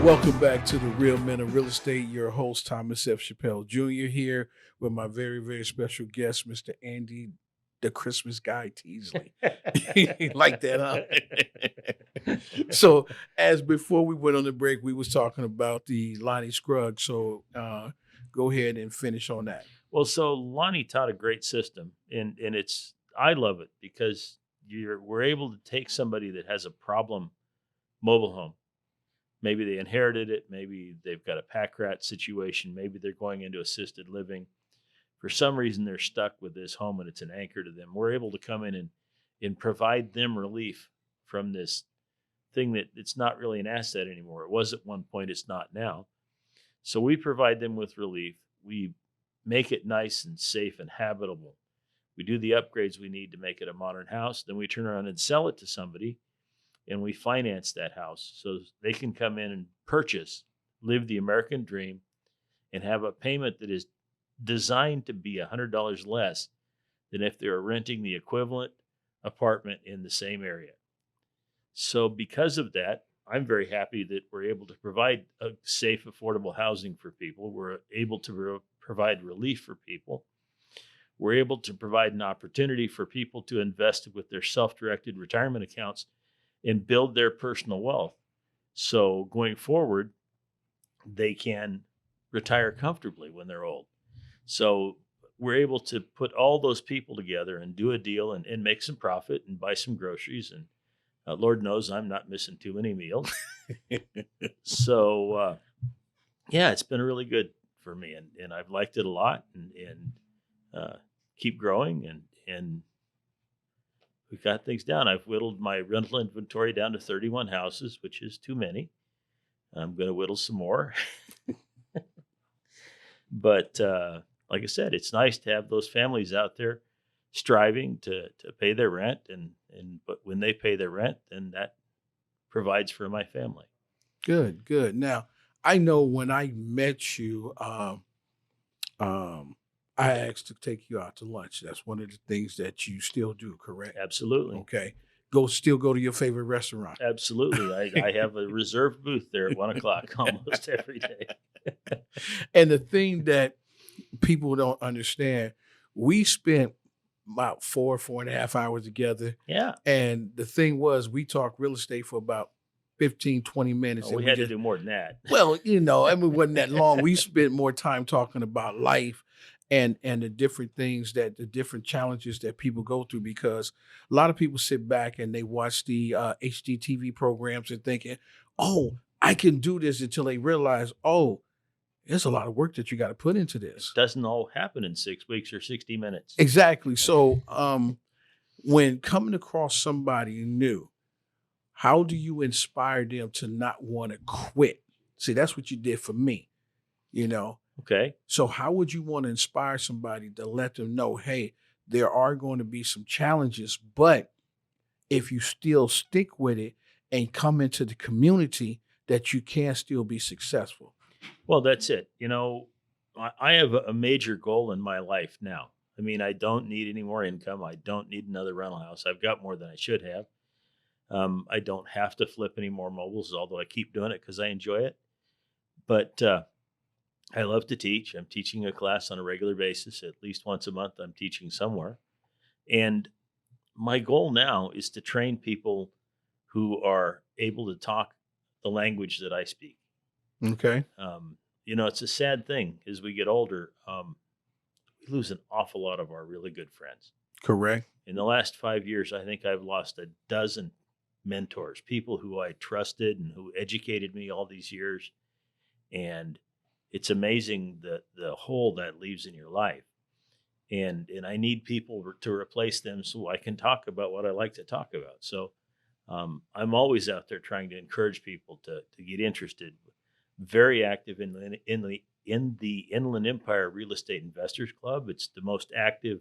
Welcome back to the Real Men of Real Estate. Your host, Thomas F. Chappell Jr. here with my very, very special guest, Mr. Andy, the Christmas guy, Teasley. Like that, huh? So, as before we went on the break, we was talking about the Lonnie Scruggs. So, go ahead and finish on that. Well, so Lonnie taught a great system, and I love it because we're able to take somebody that has a problem mobile home. Maybe they inherited it, maybe they've got a pack rat situation, maybe they're going into assisted living. For some reason, they're stuck with this home and it's an anchor to them. We're able to come in and provide them relief from this thing that it's not really an asset anymore. It was at one point, it's not now. So we provide them with relief. We make it nice and safe and habitable. We do the upgrades we need to make it a modern house. Then we turn around and sell it to somebody, and we finance that house so they can come in and purchase, live the American dream, and have a payment that is designed to be $100 less than if they were renting the equivalent apartment in the same area. So because of that, I'm very happy that we're able to provide a safe, affordable housing for people. We're able to provide relief for people. We're able to provide an opportunity for people to invest with their self-directed retirement accounts and build their personal wealth. So going forward, they can retire comfortably when they're old. So we're able to put all those people together and do a deal and make some profit and buy some groceries. And Lord knows I'm not missing too many meals. So, yeah, it's been really good for me. And I've liked it a lot and keep growing. And we've got things down. I've whittled my rental inventory down to 31 houses, which is too many. I'm going to whittle some more. But like I said, it's nice to have those families out there striving to pay their rent. But when they pay their rent, then that provides for my family. Good, good. Now, I know when I met you, I asked to take you out to lunch. That's one of the things that you still do, correct? Absolutely. Okay. Still go to your favorite restaurant. Absolutely. I have a reserved booth there at 1:00 almost every day. And the thing that people don't understand, we spent about 4.5 hours together. Yeah. And the thing was, we talked real estate for about 15, 20 minutes. We had to do more than that. Well, it wasn't that long. We spent more time talking about life and the different things the different challenges that people go through, because a lot of people sit back and they watch the HGTV programs and thinking, oh, I can do this, until they realize, oh, there's a lot of work that you got to put into this. It doesn't all happen in 6 weeks or 60 minutes. Exactly. So when coming across somebody new, how do you inspire them to not want to quit? See, that's what you did for me, Okay. So how would you want to inspire somebody to let them know, hey, there are going to be some challenges, but if you still stick with it and come into the community, that you can still be successful? Well, that's it. I have a major goal in my life now. I mean, I don't need any more income. I don't need another rental house. I've got more than I should have. I don't have to flip any more mobiles, although I keep doing it because I enjoy it. But I love to teach. I'm teaching a class on a regular basis. At least once a month, I'm teaching somewhere. And my goal now is to train people who are able to talk the language that I speak. Okay. It's a sad thing as we get older. We lose an awful lot of our really good friends. Correct. In the last 5 years, I think I've lost a dozen mentors, people who I trusted and who educated me all these years. And it's amazing the hole that leaves in your life. And I need people to replace them so I can talk about what I like to talk about. So I'm always out there trying to encourage people to get interested. Very active in the Inland Empire Real Estate Investors Club. It's the most active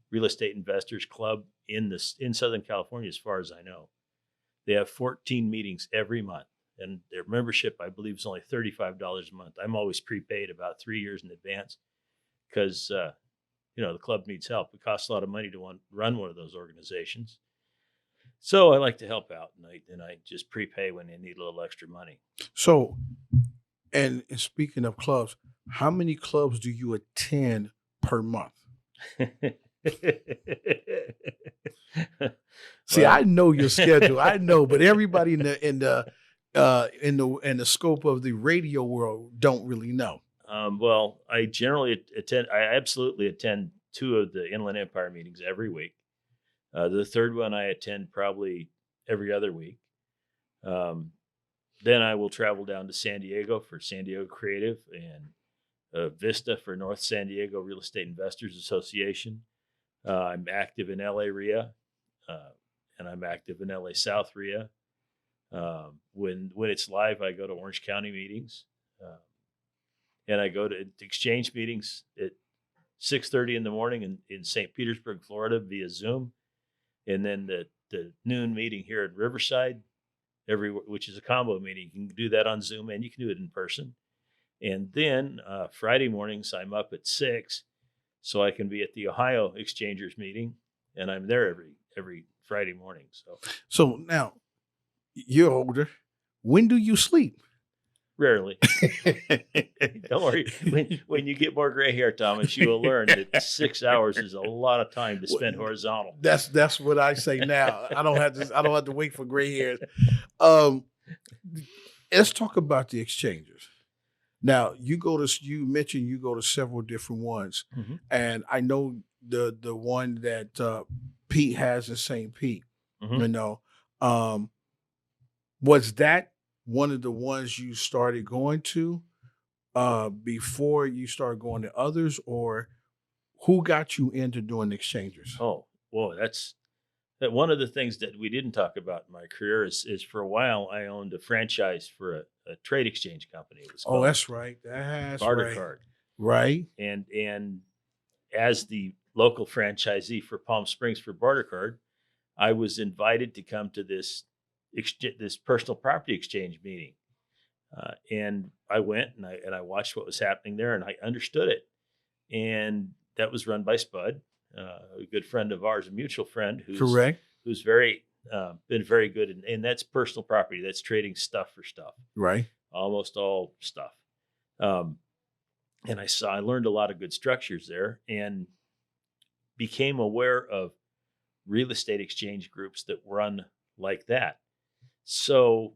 real estate investors club in Southern California, as far as I know. They have 14 meetings every month, and their membership, I believe, is only $35 a month. I'm always prepaid about 3 years in advance because the club needs help. It costs a lot of money to run one of those organizations. So I like to help out, and I just prepay when they need a little extra money. So, and speaking of clubs, how many clubs do you attend per month? See, Well, I know your schedule. I know, but everybody in the scope of the radio world don't really know. well, I generally attend. I absolutely attend 2 of the Inland Empire meetings every week. The third one I attend probably every other week. Um, then I will travel down to San Diego for San Diego Creative and Vista for North San Diego Real Estate Investors Association. I'm active in LA REIA, and I'm active in LA South REIA. When it's live, I go to Orange County meetings, and I go to exchange meetings at 6:30 in the morning in St. Petersburg, Florida, via Zoom, and then the noon meeting here at Riverside, which is a combo meeting. You can do that on Zoom, and you can do it in person. And then Friday mornings, I'm up at 6, so I can be at the Ohio Exchangers meeting, and I'm there every Friday morning. So now you're older. When do you sleep? Rarely. Don't worry. When you get more gray hair, Thomas, you will learn that 6 hours is a lot of time to spend horizontal. That's what I say now. I don't have to wait for gray hairs. Let's talk about the exchangers. Now you mentioned you go to several different ones, Mhm. and I know the one that Pete has in St. Pete. Mhm. You know, was that one of the ones you started going to before you started going to others, or who got you into doing exchangers? Oh, whoa, that's that one of the things that we didn't talk about in my career is for a while I owned a franchise for a trade exchange company. It was Oh, called that's right. That's Barter right. Card. Right. And as the local franchisee for Palm Springs for Barter Card, I was invited to come to this personal property exchange meeting, and I went and I watched what was happening there, and I understood it. And that was run by Spud, a good friend of ours, a mutual friend Correct. who's very been very good, and that's personal property. That's trading stuff for stuff, Right. almost all stuff. Um, and I learned a lot of good structures there, and became aware of real estate exchange groups that run like that. So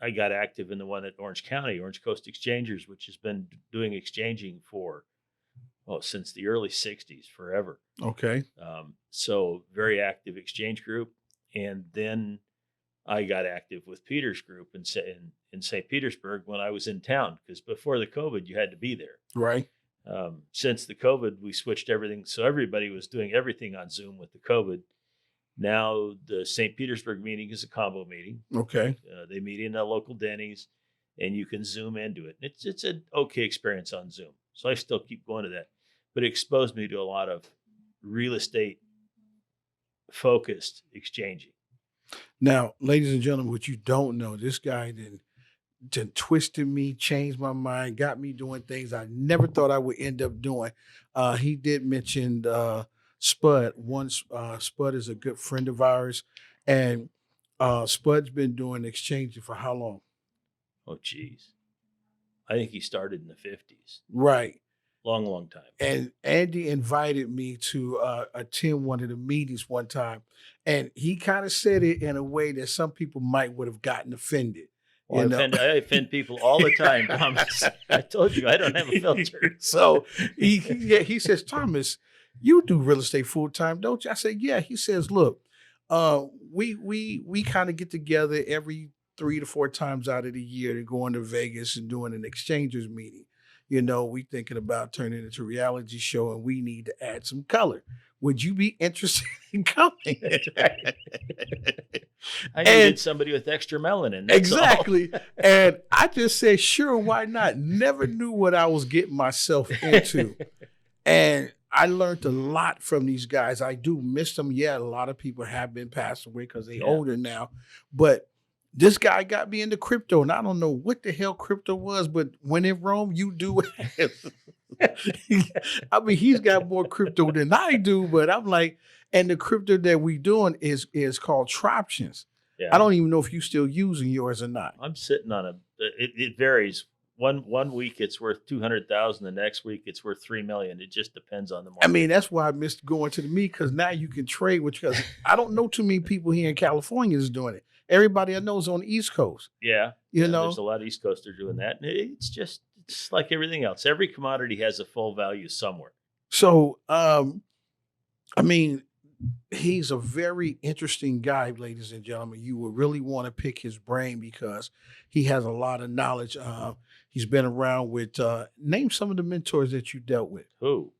I got active in the one at Orange County, Orange Coast Exchangers, which has been doing exchanging for since the early '60s, forever. Okay. So very active exchange group, and then I got active with Peter's group in St. Petersburg when I was in town, because before the COVID, you had to be there. Right. Since the COVID, we switched everything, so everybody was doing everything on Zoom with the COVID. Now the St. Petersburg meeting is a combo meeting. Okay. They meet in a local Denny's, and you can Zoom into it. It's an okay experience on Zoom, so I still keep going to that. But it exposed me to a lot of real estate focused exchanging. Now, ladies and gentlemen, what you don't know, this guy then twisted me, changed my mind, got me doing things I never thought I would end up doing. He did mention Spud. Once Spud is a good friend of ours, and Spud's been doing exchanging for how long? Oh, geez. I think he started in the 50s. Right. Long time. And Andy invited me to attend one of the meetings one time, and he kind of said it in a way that some people might would have gotten offended. Well, I offend people all the time, Thomas. I told you I don't have a filter. So he says, Thomas, you do real estate full time, don't you? I said, yeah. He says, look, we kind of get together every 3 to 4 times out of the year to go into Vegas and doing an exchangers meeting. You know, we thinking about turning it into a reality show, and we need to add some color. Would you be interested in coming? I needed somebody with extra melanin. Exactly. And I just said, sure, why not? Never knew what I was getting myself into. And I learned a lot from these guys. I do miss them. Yeah, a lot of people have been passed away because they're older now. But this guy got me into crypto, and I don't know what the hell crypto was, but when in Rome, you do it. I mean, he's got more crypto than I do, but I'm like, and the crypto that we doing is called Troptions. Yeah. I don't even know if you still using yours or not. I'm sitting on it varies. One week it's worth 200,000. The next week it's worth 3 million. It just depends on the market. I mean, that's why I missed going to the meet, because now you can trade with, because I don't know too many people here in California is doing it. Everybody I know is on the East Coast. Yeah. You know, there's a lot of East Coasters doing that. And it's like everything else. Every commodity has a full value somewhere. So, I mean, he's a very interesting guy, ladies and gentlemen. You would really want to pick his brain because he has a lot of knowledge. He's been around with, name some of the mentors that you dealt with. Who?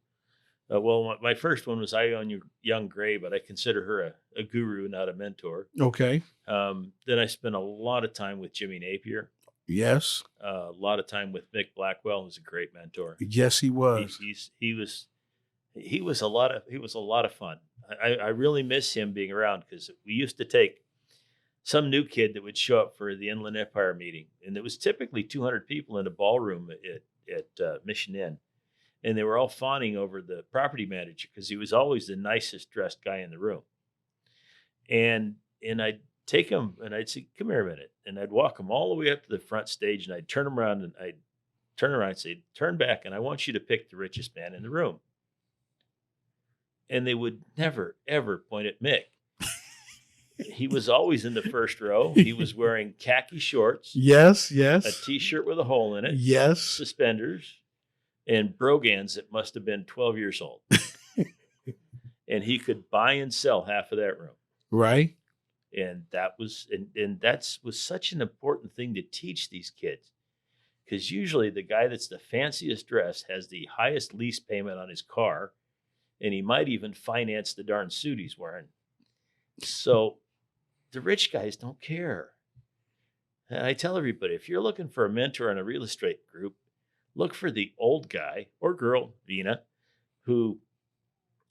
Well, my first one was Ione Young Grey, but I consider her a guru, not a mentor. Okay. Then I spent a lot of time with Jimmy Napier. Yes. A lot of time with Mick Blackwell, who's a great mentor. Yes, he was. He was a lot of fun. I really miss him being around, because we used to take some new kid that would show up for the Inland Empire meeting, and it was typically 200 people in a ballroom at Mission Inn, and they were all fawning over the property manager because he was always the nicest dressed guy in the room. And I'd take him and I'd say, "Come here a minute," and I'd walk him all the way up to the front stage, and I'd turn him around and I'd turn around and say, "Turn back, and I want you to pick the richest man in the room." And they would never, ever point at Mick. He was always in the first row. He was wearing khaki shorts. Yes. A T-shirt with a hole in it. Yes. Suspenders. And brogans that must have been 12 years old. And he could buy and sell half of that room. Right. And that was such an important thing to teach these kids. Because usually the guy that's the fanciest dressed has the highest lease payment on his car. And he might even finance the darn suit he's wearing. So the rich guys don't care. And I tell everybody, if you're looking for a mentor in a real estate group, look for the old guy or girl, Vina, who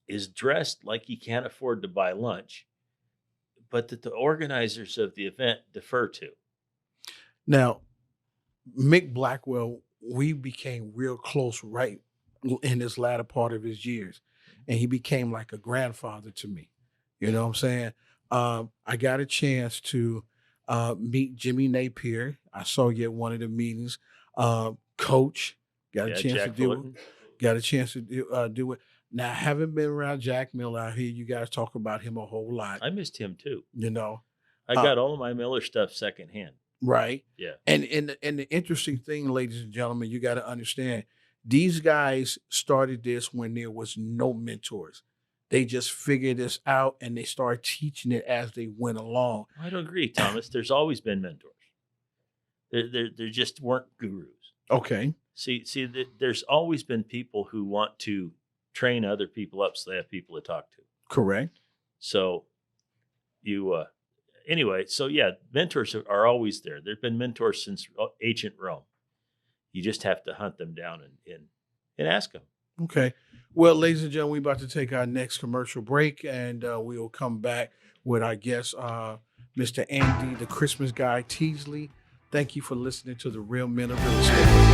is dressed like he can't afford to buy lunch, but that the organizers of the event defer to. Now, Mick Blackwell, we became real close right in this latter part of his years. And he became like a grandfather to me. You know what I'm saying? I got a chance to meet Jimmy Napier. I saw you at one of the meetings. Coach, got a chance to do it. Got a chance to do it. Now, I haven't been around Jack Miller. I hear you guys talk about him a whole lot. I missed him too. You know, I got all of my Miller stuff secondhand. Right. Yeah. And the interesting thing, ladies and gentlemen, you got to understand, these guys started this when there was no mentors. They just figured this out and they started teaching it as they went along. I don't agree, Thomas. There's always been mentors. There just weren't gurus. Okay. See, there's always been people who want to train other people up so they have people to talk to. Correct. So anyway, so yeah, mentors are always there. There've been mentors since ancient Rome. You just have to hunt them down and ask them. Okay. Well, ladies and gentlemen, we're about to take our next commercial break, and we will come back with our guest, Mr. Andy, the Christmas guy, Teasley. Thank you for listening to The Real Men of Real Estate.